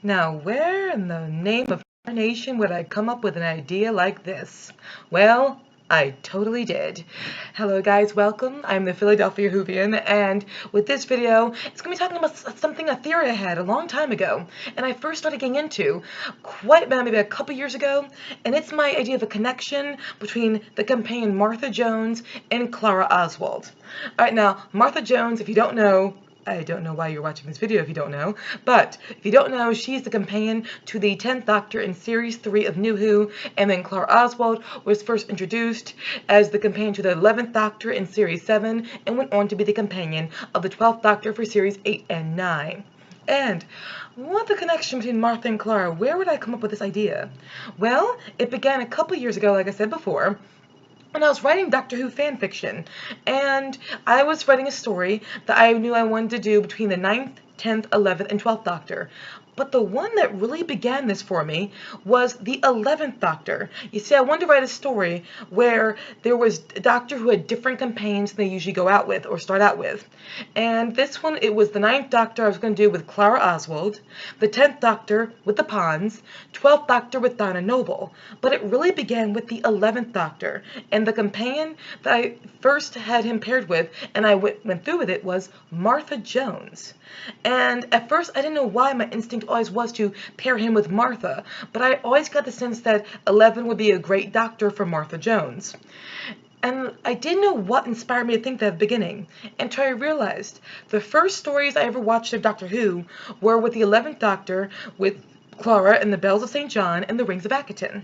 Now, where in the name of nation would I come up with an idea like this? Well, I totally did. Hello guys, welcome. I'm the Philadelphia Whovian, and with this video, it's going to be talking about a theory I had a long time ago, and I first started getting into quite maybe a couple years ago, and it's my idea of a connection between the companion Martha Jones and Clara Oswald. Alright, now, Martha Jones, if you don't know, I don't know why you're watching this video if you don't know, but if you don't know, she's the companion to the 10th Doctor in Series 3 of New Who, and then Clara Oswald was first introduced as the companion to the 11th Doctor in Series 7, and went on to be the companion of the 12th Doctor for Series 8 and 9. And what the connection between Martha and Clara? Where would I come up with this idea? Well, it began a couple years ago, like I said before, when I was writing Doctor Who fan fiction, and I was writing a story that I knew I wanted to do between the 9th, 10th, 11th, and 12th Doctor. But the one that really began this for me was the 11th Doctor. You see, I wanted to write a story where there was a Doctor who had different companions than they usually go out with or start out with. And this one, it was the 9th Doctor I was going to do with Clara Oswald, the 10th Doctor with the Ponds, 12th Doctor with Donna Noble. But it really began with the 11th Doctor, and the companion that I first had him paired with, and I went through with it, was Martha Jones. And at first I didn't know why my instinct always was to pair him with Martha, but I always got the sense that 11 would be a great doctor for Martha Jones. And I didn't know what inspired me to think that at the beginning, until I realized the first stories I ever watched of Doctor Who were with the 11th Doctor, with Clara and the Bells of St. John and the Rings of Akaton.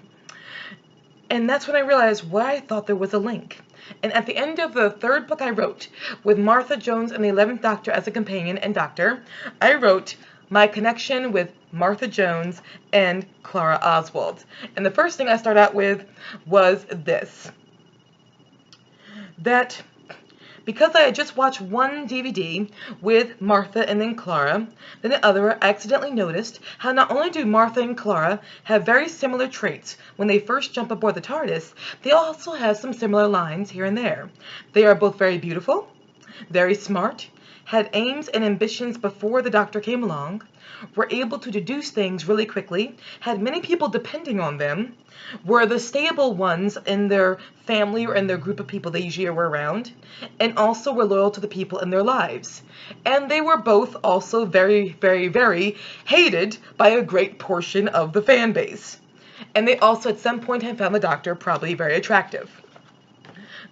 And that's when I realized why I thought there was a link. And at the end of the third book I wrote, with Martha Jones and the 11th Doctor as a companion and doctor, I wrote my connection with Martha Jones and Clara Oswald. And the first thing I start out with was this. That because I had just watched one DVD with Martha and then Clara, then the other, I accidentally noticed how not only do Martha and Clara have very similar traits when they first jump aboard the TARDIS, they also have some similar lines here and there. They are both very beautiful, very smart, had aims and ambitions before the Doctor came along, were able to deduce things really quickly, had many people depending on them, were the stable ones in their family or in their group of people they usually were around, and also were loyal to the people in their lives. And they were both also very, very, very hated by a great portion of the fan base. And they also at some point had found the Doctor probably very attractive.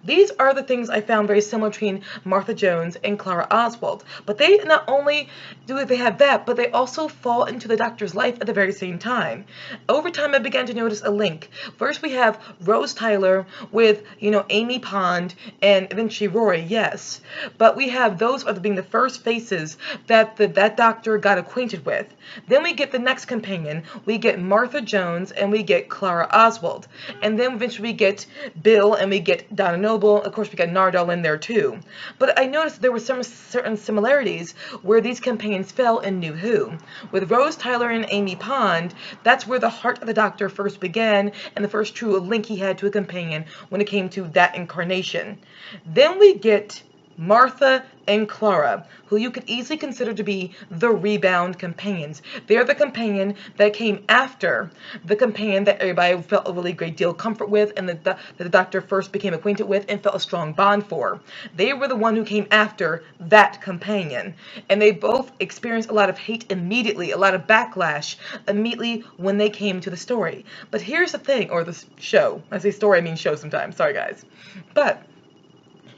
These are the things I found very similar between Martha Jones and Clara Oswald. But they not only do they have that, but they also fall into the Doctor's life at the very same time. Over time, I began to notice a link. First, we have Rose Tyler with, Amy Pond and eventually Rory, yes. But we have those as being the first faces that that Doctor got acquainted with. Then we get the next companion. We get Martha Jones and we get Clara Oswald. And then eventually we get Bill and we get Donna Noble. Of course, we got Nardole in there too. But I noticed there were some certain similarities where these companions fell in New Who. With Rose Tyler and Amy Pond, that's where the heart of the Doctor first began and the first true link he had to a companion when it came to that incarnation. Then we get Martha and Clara, who you could easily consider to be the rebound companions. They're the companion that came after the companion that everybody felt a really great deal of comfort with and that the Doctor first became acquainted with and felt a strong bond for. They were the one who came after that companion. And they both experienced a lot of hate immediately, a lot of backlash immediately when they came to the story. But here's the thing, or the show. I say story, I mean show sometimes. Sorry, guys. But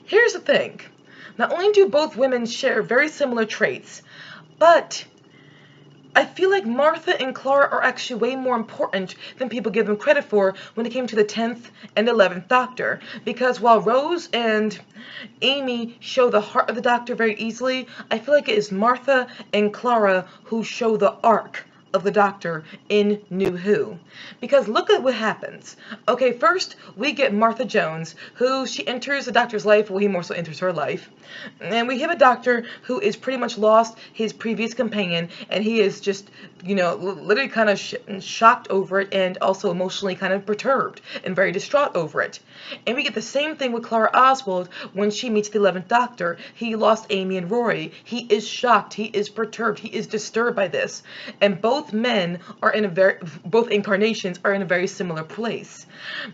here's the thing. Not only do both women share very similar traits, but I feel like Martha and Clara are actually way more important than people give them credit for when it came to the 10th and 11th Doctor. Because while Rose and Amy show the heart of the Doctor very easily, I feel like it is Martha and Clara who show the arc of the Doctor in New Who. Because look at what happens. Okay, first we get Martha Jones, who she enters the Doctor's life, well, he more so enters her life. And we have a Doctor who is pretty much lost his previous companion, and he is just, literally kind of shocked over it and also emotionally kind of perturbed and very distraught over it. And we get the same thing with Clara Oswald when she meets the 11th Doctor. He lost Amy and Rory. He is shocked. He is perturbed. He is disturbed by this. And both both men are in both incarnations are in a very similar place,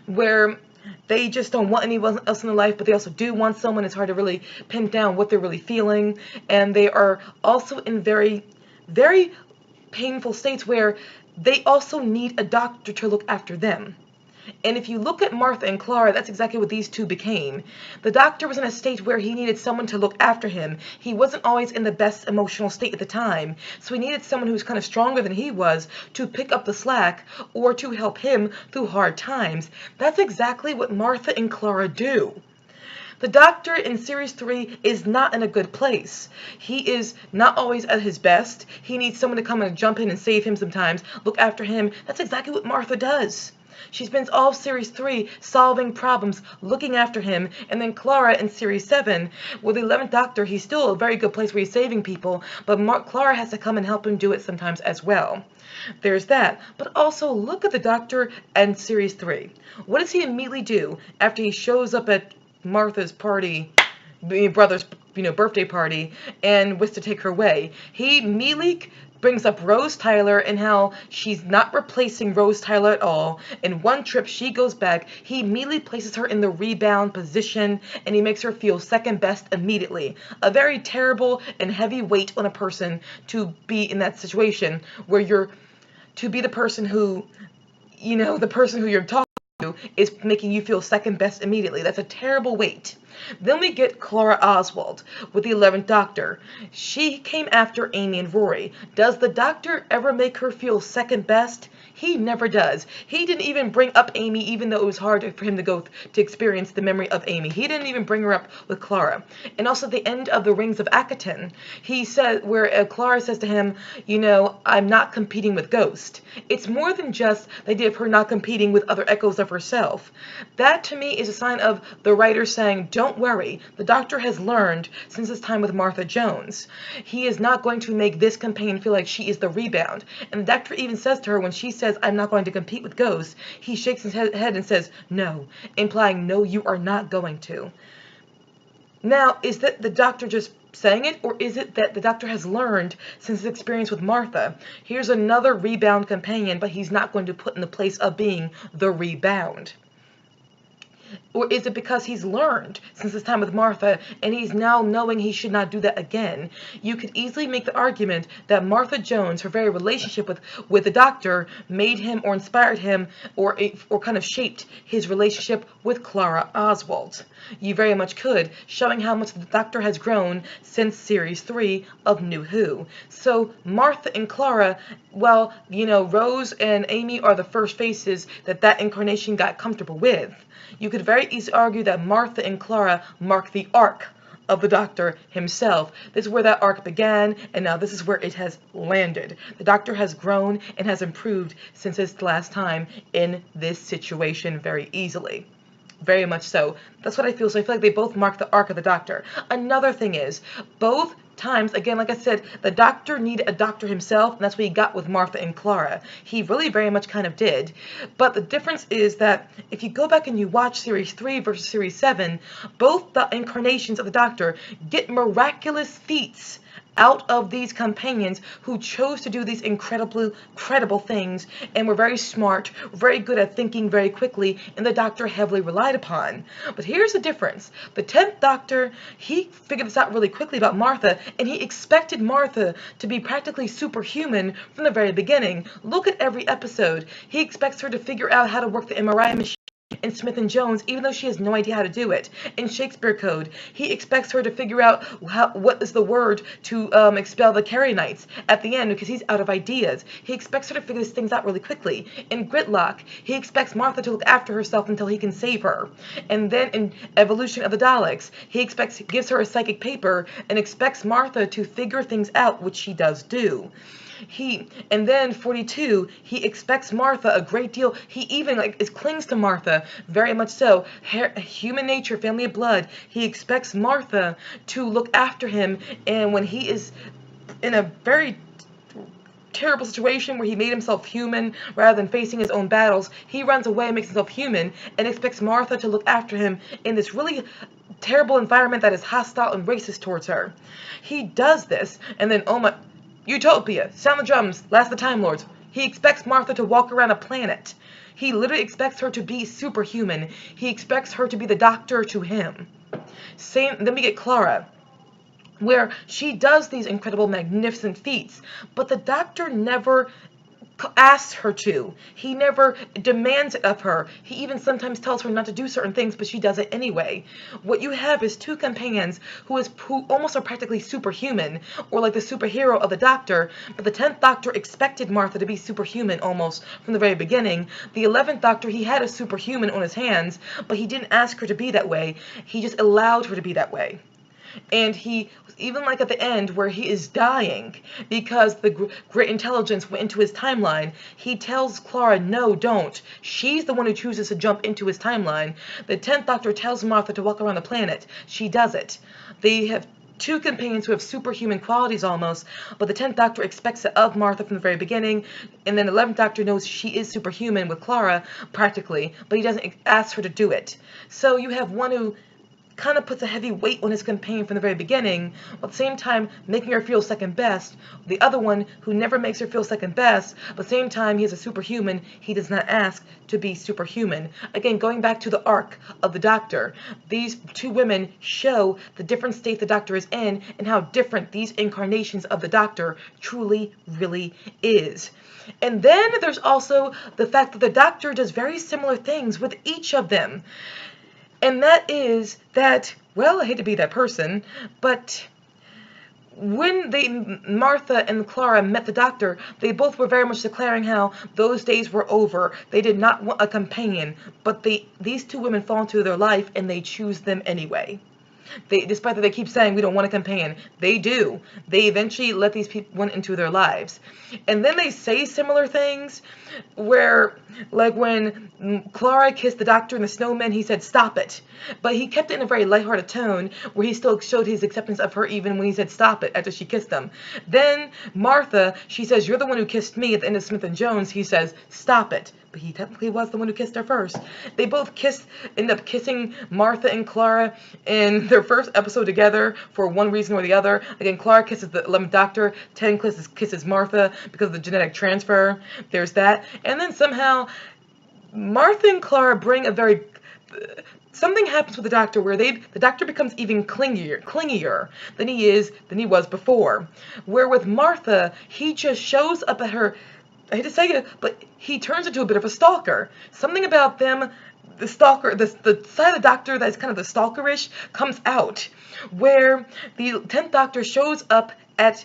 where they just don't want anyone else in their life, but they also do want someone. It's hard to really pin down what they're really feeling, and they are also in very, very painful states where they also need a doctor to look after them. And if you look at Martha and Clara, that's exactly what these two became. The doctor was in a state where he needed someone to look after him. He wasn't always in the best emotional state at the time, so he needed someone who was kind of stronger than he was to pick up the slack or to help him through hard times. That's exactly what Martha and Clara do. The Doctor in Series 3 is not in a good place. He is not always at his best. He needs someone to come and jump in and save him sometimes, look after him. That's exactly what Martha does. She spends all of Series 3 solving problems, looking after him, and then Clara in Series 7, with the 11th Doctor, he's still a very good place where he's saving people, but Clara has to come and help him do it sometimes as well. There's that. But also, look at the Doctor in Series 3. What does he immediately do after he shows up at Martha's party, brother's birthday party, and was to take her away? He immediately brings up Rose Tyler and how she's not replacing Rose Tyler at all. In one trip, she goes back. He immediately places her in the rebound position, and he makes her feel second best immediately. A very terrible and heavy weight on a person to be in that situation where you're to be the person who, the person who you're talking to is making you feel second best immediately. That's a terrible weight. Then we get Clara Oswald with the 11th Doctor. She came after Amy and Rory. Does the Doctor ever make her feel second best? He never does. He didn't even bring up Amy, even though it was hard for him to go to experience the memory of Amy. He didn't even bring her up with Clara. And also at the end of the Rings of Akaton, he said, where Clara says to him, I'm not competing with Ghost. It's more than just the idea of her not competing with other echoes of herself. That to me is a sign of the writer saying, don't worry, the Doctor has learned since his time with Martha Jones. He is not going to make this companion feel like she is the rebound. And the Doctor even says to her when she says, I'm not going to compete with Ghost, he shakes his head and says, no, implying, no, you are not going to. Now, is that the Doctor just saying it, or is it that the Doctor has learned since his experience with Martha? Here's another rebound companion, but he's not going to put in the place of being the rebound. Or is it because he's learned since his time with Martha and he's now knowing he should not do that again? You could easily make the argument that Martha Jones, her very relationship with the Doctor, made him or inspired him or kind of shaped his relationship with Clara Oswald. You very much could, showing how much the Doctor has grown since Series 3 of New Who. So Martha and Clara, well, Rose and Amy are the first faces that incarnation got comfortable with. You could very easily argue that Martha and Clara mark the arc of the Doctor himself. This is where that arc began, and now this is where it has landed. The Doctor has grown and has improved since his last time in this situation very easily. Very much so. That's what I feel. So I feel like they both mark the arc of the Doctor. Another thing is, both times, again, like I said, the Doctor needed a doctor himself, and that's what he got with Martha and Clara. He really very much kind of did. But the difference is that if you go back and you watch Series 3 versus Series 7, both the incarnations of the Doctor get miraculous feats out of these companions who chose to do these incredible things and were very smart, very good at thinking very quickly, and the Doctor heavily relied upon. But here's the difference. The 10th Doctor, he figured this out really quickly about Martha, and he expected Martha to be practically superhuman from the very beginning. Look at every episode. He expects her to figure out how to work the MRI machine in Smith & Jones, even though she has no idea how to do it. In Shakespeare Code, he expects her to figure out what is the word to expel the Carry-Knights at the end because he's out of ideas. He expects her to figure these things out really quickly. In Gridlock, he expects Martha to look after herself until he can save her. And then in Evolution of the Daleks, he gives her a psychic paper and expects Martha to figure things out, which she does do. And then 42, he expects Martha a great deal. He even clings to Martha very much so. Human nature, family of blood. He expects Martha to look after him, and when he is in a very terrible situation where he made himself human rather than facing his own battles, he runs away and makes himself human and expects Martha to look after him in this really terrible environment that is hostile and racist towards her. He does this, and then Utopia, sound the drums, last of the Time Lords. He expects Martha to walk around a planet. He literally expects her to be superhuman. He expects her to be the doctor to him. Same, then we get Clara, where she does these incredible, magnificent feats, but the doctor never asks her to. He never demands it of her. He even sometimes tells her not to do certain things, but she does it anyway. What you have is two companions who almost are practically superhuman, or like the superhero of the Doctor, but the 10th Doctor expected Martha to be superhuman almost from the very beginning. The 11th Doctor, he had a superhuman on his hands, but he didn't ask her to be that way. He just allowed her to be that way. And he, even like at the end where he is dying because the great intelligence went into his timeline, he tells Clara, no, don't. She's the one who chooses to jump into his timeline. The 10th Doctor tells Martha to walk around the planet. She does it. They have two companions who have superhuman qualities almost, but the 10th Doctor expects it of Martha from the very beginning, and then the 11th Doctor knows she is superhuman with Clara, practically, but he doesn't ask her to do it. So you have one who kind of puts a heavy weight on his companion from the very beginning, while at the same time making her feel second best. The other one who never makes her feel second best, but at the same time he is a superhuman, he does not ask to be superhuman. Again, going back to the arc of the Doctor, these two women show the different state the Doctor is in and how different these incarnations of the Doctor truly, really is. And then there's also the fact that the Doctor does very similar things with each of them. And that is that, well, I hate to be that person, but when Martha and Clara met the Doctor, they both were very much declaring how those days were over. They did not want a companion, but these two women fall into their life and they choose them anyway. Despite that they keep saying we don't want a companion, they do. They eventually let these people into their lives. And then they say similar things where, like when Clara kissed the Doctor and the snowman, he said, stop it. But he kept it in a very lighthearted tone where he still showed his acceptance of her even when he said stop it after she kissed him. Then Martha, she says, you're the one who kissed me at the end of Smith and Jones. He says, stop it. But he technically was the one who kissed her first. They both end up kissing Martha and Clara in their first episode together for one reason or the other. Again, Clara kisses the 11th Doctor, 10 kisses Martha because of the genetic transfer. There's that. And then somehow Martha and Clara bring a very... something happens with the Doctor where the Doctor becomes even clingier than he was before. Where with Martha, he just shows up at her... I hate to say it, but he turns into a bit of a stalker. Something about them, the stalker, the side of the Doctor that is kind of the stalkerish comes out, where the 10th Doctor shows up at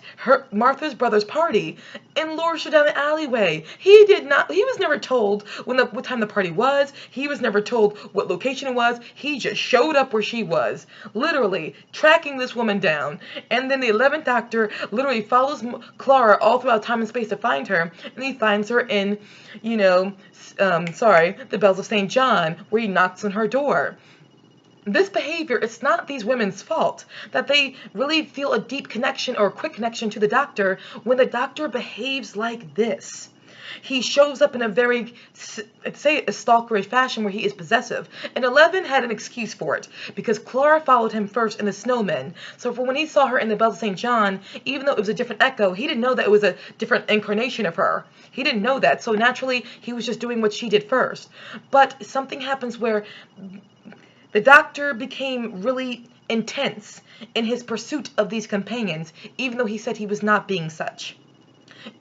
Martha's brother's party and lures her down the alleyway. He was never told what time the party was. He was never told what location it was. He just showed up where she was, literally tracking this woman down. And then the 11th Doctor literally follows Clara all throughout time and space to find her, and he finds her in, the Bells of St. John, where he knocks on her door. This behavior, it's not these women's fault that they really feel a deep connection or a quick connection to the Doctor when the Doctor behaves like this. He shows up in a very, I'd say, a stalkerish fashion where he is possessive. And 11 had an excuse for it because Clara followed him first in the Snowmen. So for when he saw her in the Bells of St. John, even though it was a different echo, he didn't know that it was a different incarnation of her. He didn't know that. So naturally, he was just doing what she did first. But something happens where the Doctor became really intense in his pursuit of these companions, even though he said he was not being such.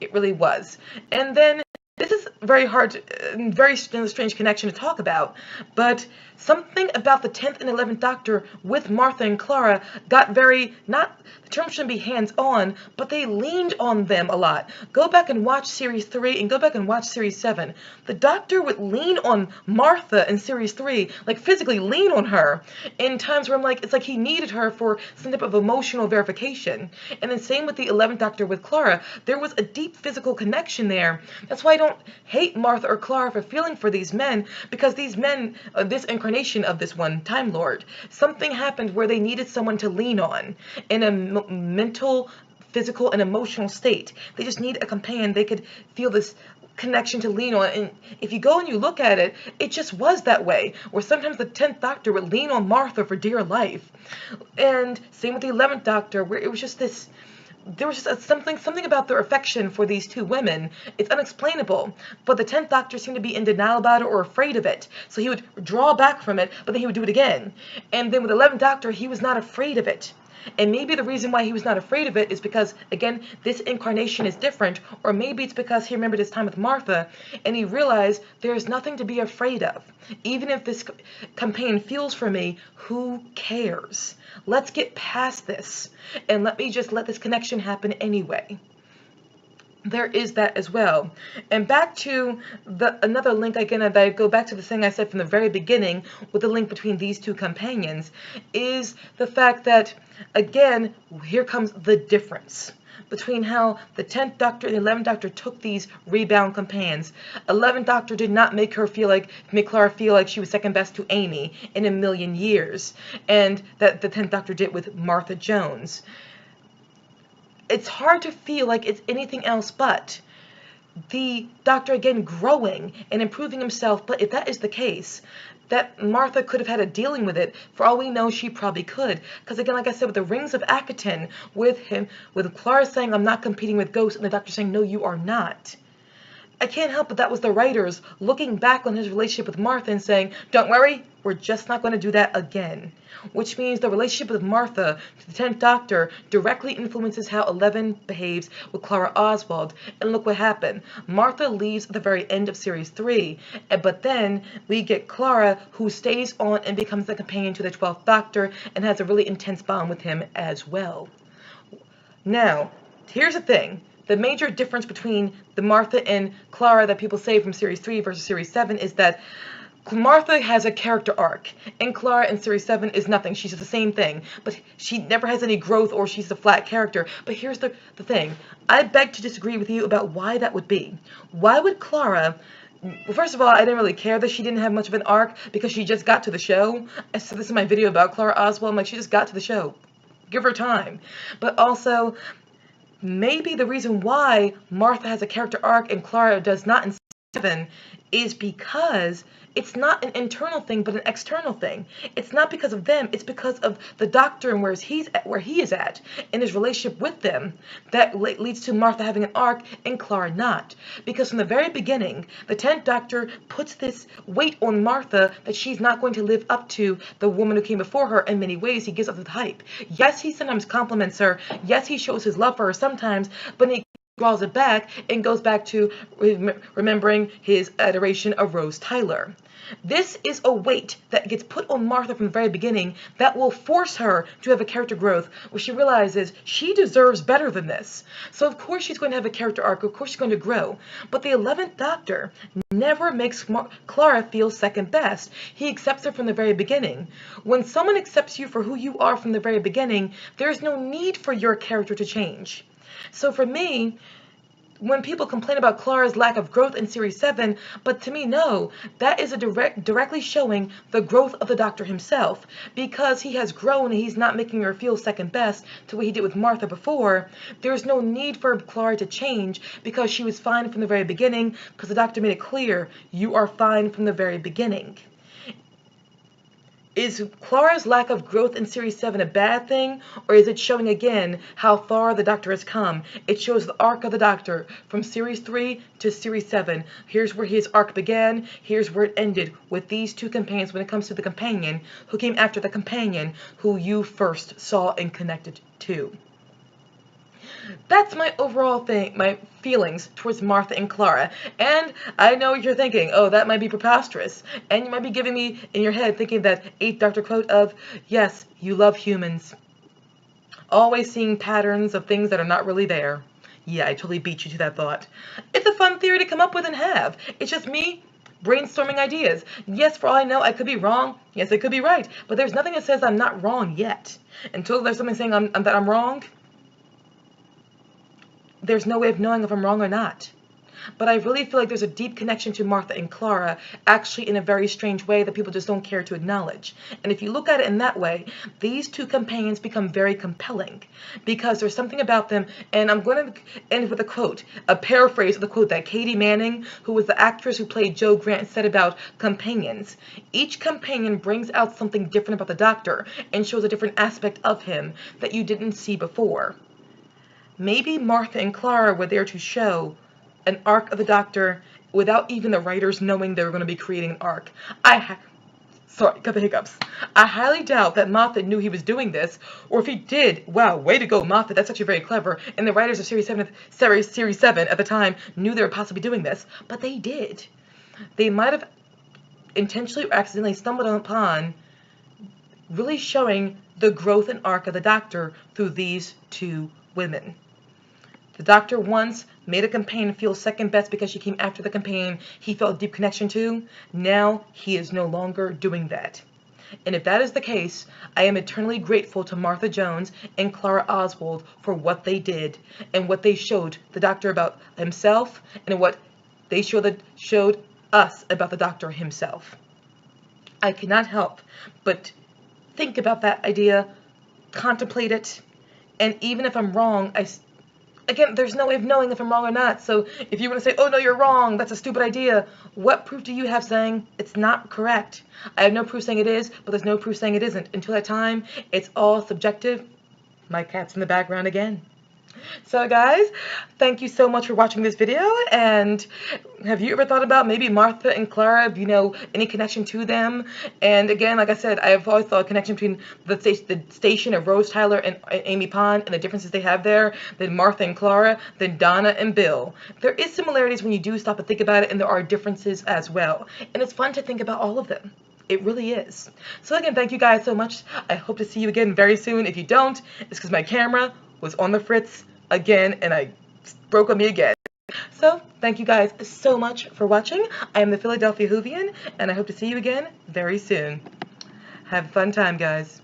It really was. And then, this is very hard, very strange connection to talk about, but something about the 10th and 11th Doctor with Martha and Clara got very, the term shouldn't be hands-on, but they leaned on them a lot. Go back and watch Series 3 and go back and watch Series 7. The Doctor would lean on Martha in Series 3, like physically lean on her in times where it's like he needed her for some type of emotional verification. And then same with the 11th Doctor with Clara. There was a deep physical connection there. That's why I don't hate Martha or Clara for feeling for these men, because these men, this incarnation of this one Time Lord, something happened where they needed someone to lean on in a mental, physical, and emotional state. They just need a companion. They could feel this connection to lean on. And if you go and you look at it, it just was that way, where sometimes the 10th Doctor would lean on Martha for dear life. And same with the 11th Doctor, where it was just this there was just something about their affection for these two women. It's unexplainable, but the 10th Doctor seemed to be in denial about it or afraid of it. So he would draw back from it, but then he would do it again. And then with the 11th Doctor, he was not afraid of it. And maybe the reason why he was not afraid of it is because, again, this incarnation is different, or maybe it's because he remembered his time with Martha, and he realized there's nothing to be afraid of. Even if this companion feels for me, who cares? Let's get past this, and let me just let this connection happen anyway. There is that as well. And back to another link again, that I go back to the thing I said from the very beginning with the link between these two companions, is the fact that, again, here comes the difference between how the 10th Doctor and the 11th Doctor took these rebound companions. 11th Doctor did not make Clara feel like she was second best to Amy in a million years, and that the 10th Doctor did with Martha Jones. It's hard to feel like it's anything else but the Doctor again growing and improving himself. But if that is the case, that Martha could have had a dealing with it. For all we know, she probably could. Because again, like I said, with the Rings of Akaton, with Clara saying, I'm not competing with ghosts, and the Doctor saying, no, you are not. I can't help but that was the writers looking back on his relationship with Martha and saying, don't worry, we're just not going to do that again. Which means the relationship with Martha to the 10th Doctor directly influences how 11 behaves with Clara Oswald. And look what happened. Martha leaves at the very end of Series 3, but then we get Clara, who stays on and becomes the companion to the 12th Doctor and has a really intense bond with him as well. Now, here's the thing. The major difference between the Martha and Clara that people say from Series 3 versus Series 7 is that Martha has a character arc, and Clara in Series 7 is nothing. She's the same thing, but she never has any growth, or she's a flat character. But here's the thing. I beg to disagree with you about why that would be. Why would Clara... Well, first of all, I didn't really care that she didn't have much of an arc because she just got to the show. I said this in my video about Clara Oswald. I'm like, she just got to the show. Give her time. But also... maybe the reason why Martha has a character arc and Clara does not in 7 is because it's not an internal thing but an external thing. It's not because of them, it's because of the Doctor and where he is at in his relationship with them that leads to Martha having an arc and Clara not. Because from the very beginning, the 10th Doctor puts this weight on Martha that she's not going to live up to the woman who came before her. In many ways, he gives up the hype. Yes, he sometimes compliments her. Yes, he shows his love for her sometimes, but he draws it back and goes back to remembering his adoration of Rose Tyler. This is a weight that gets put on Martha from the very beginning that will force her to have a character growth where she realizes she deserves better than this. So of course she's going to have a character arc, of course she's going to grow. But the 11th Doctor never makes Clara feel second best. He accepts her from the very beginning. When someone accepts you for who you are from the very beginning, there's no need for your character to change. So for me, when people complain about Clara's lack of growth in Series 7, but to me, no, that is directly showing the growth of the Doctor himself. Because he has grown and he's not making her feel second best to what he did with Martha before, there's no need for Clara to change because she was fine from the very beginning, because the Doctor made it clear, you are fine from the very beginning. Is Clara's lack of growth in Series 7 a bad thing, or is it showing again how far the Doctor has come? It shows the arc of the Doctor from Series 3 to Series 7. Here's where his arc began, here's where it ended, with these two companions when it comes to the companion who came after the companion who you first saw and connected to. That's my overall thing, my feelings towards Martha and Clara. And I know you're thinking, oh, that might be preposterous. And you might be giving me in your head thinking that 8th Doctor quote of, yes, you love humans. Always seeing patterns of things that are not really there. Yeah, I totally beat you to that thought. It's a fun theory to come up with and have. It's just me brainstorming ideas. Yes, for all I know, I could be wrong. Yes, I could be right. But there's nothing that says I'm not wrong yet. Until there's something saying that I'm wrong, there's no way of knowing if I'm wrong or not. But I really feel like there's a deep connection to Martha and Clara, actually in a very strange way that people just don't care to acknowledge. And if you look at it in that way, these two companions become very compelling because there's something about them. And I'm going to end with a quote, a paraphrase of the quote that Katie Manning, who was the actress who played Jo Grant, said about companions. Each companion brings out something different about the Doctor and shows a different aspect of him that you didn't see before. maybe Martha and Clara were there to show an arc of the Doctor without even the writers knowing they were going to be creating an arc. Sorry, got the hiccups. I highly doubt that Moffat knew he was doing this, or if he did, wow, way to go, Moffat, that's actually very clever, and the writers of Series 7 at the time knew they were possibly doing this, but they did. They might have intentionally or accidentally stumbled upon really showing the growth and arc of the Doctor through these two women. The Doctor once made a companion feel second best because she came after the companion he felt a deep connection to. Now he is no longer doing that. And if that is the case, I am eternally grateful to Martha Jones and Clara Oswald for what they did and what they showed the Doctor about himself and what they showed us about the Doctor himself. I cannot help but think about that idea, contemplate it, and even if I'm wrong, again, there's no way of knowing if I'm wrong or not. So if you want to say, oh no, you're wrong, that's a stupid idea, what proof do you have saying it's not correct? I have no proof saying it is, but there's no proof saying it isn't. Until that time, it's all subjective. My cat's in the background again. So guys, thank you so much for watching this video, and have you ever thought about maybe Martha and Clara, any connection to them? And again, like I said, I've always thought a connection between the station of Rose Tyler and Amy Pond and the differences they have there, then Martha and Clara, then Donna and Bill. There is similarities when you do stop and think about it, and there are differences as well. And it's fun to think about all of them. It really is. So again, thank you guys so much. I hope to see you again very soon. If you don't, it's because my camera was on the fritz again and I broke on me again. So thank you guys so much for watching. I am the Philadelphia Whovian, and I hope to see you again very soon. Have a fun time, guys.